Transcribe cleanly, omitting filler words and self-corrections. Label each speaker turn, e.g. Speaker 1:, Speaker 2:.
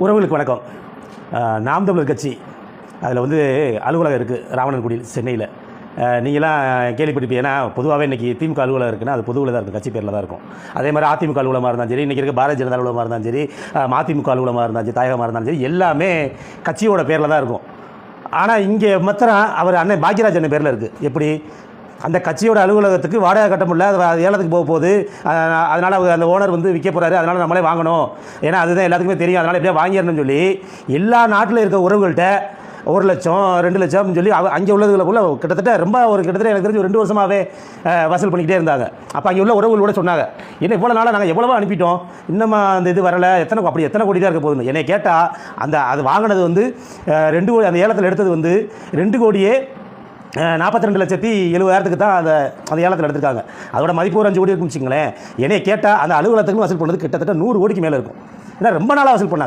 Speaker 1: உறவுகளுக்கு வணக்கம். நாம் தமிழர் கட்சி அதில் வந்து அலுவலகம் இருக்குது ராவணன்குடியில் சென்னையில். நீங்களாம் கேள்விப்பட்டிருப்பீங்க. ஏன்னா பொதுவாகவே இன்றைக்கி திமுக அலுவலகம் இருக்குன்னா அது பொதுவில் தான் இருக்கும், கட்சி பேரில் தான் இருக்கும். அதே மாதிரி அதிமுக அலுவலகமாக இருந்தாலும் சரி, இன்றைக்கி இருக்க பாரதிய ஜனதா அலுவலகமாக இருந்தாலும் சரி, மதிமுக அலுவலகமாக இருந்தாலும் சரி, தாயகமாக இருந்தாலும் சரி, எல்லாமே கட்சியோட பேரில் தான் இருக்கும். ஆனால் இங்கே மாத்திரம் அவர் அண்ணன் பாக்யராஜ் அண்ணன் பேரில் இருக்குது. எப்படி அந்த கட்சியோட அலுவலகத்துக்கு வாடகை கட்ட முடியல, அது ஏலத்துக்கு போகுது. அதனால் அந்த ஓனர் வந்து விற்க போகிறாரு, அதனால் நம்மளே வாங்கணும், ஏன்னா அதுதான் எல்லாத்துக்குமே தெரியும், அதனால் எப்படியா வாங்கிடணும்னு சொல்லி எல்லா நாட்டில் இருக்க உறவுகள்கிட்ட 1 லட்சம் 2 லட்சம் சொல்லி அங்கே உள்ளதுக்குள்ள கிட்டத்தட்ட கிட்டத்தட்ட எனக்கு தெரிஞ்சு 2 வருஷமாகவே வசூல் பண்ணிக்கிட்டே இருந்தாங்க. அப்போ அங்கே உள்ள உறவுகளோட சொன்னாங்க, என்ன இவ்வளோ நாளாக நாங்கள் எவ்வளவோ அனுப்பிட்டோம், இன்னும் அந்த இது வரலை, எத்தனை கோடி தான் இருக்க போகுதுன்னு. என்னை கேட்டால் அது வாங்கினது வந்து 2 கோடி, அந்த ஏலத்தில் எடுத்தது வந்து 2,42,70,70,000 தான் அந்த ஏலத்தில் எடுத்திருக்காங்க. அதோட மதிப்பு ஒரு 5 கோடி இருக்குன்னு வச்சுங்களேன். என்னை கேட்டால் அந்த அலுவலகத்துக்கு வசூல் பண்ணது கிட்டத்தட்ட 100 கோடிக்கு மேலே இருக்கும். ஏன்னா ரொம்ப நாளாக வசூல் பண்ணாங்க.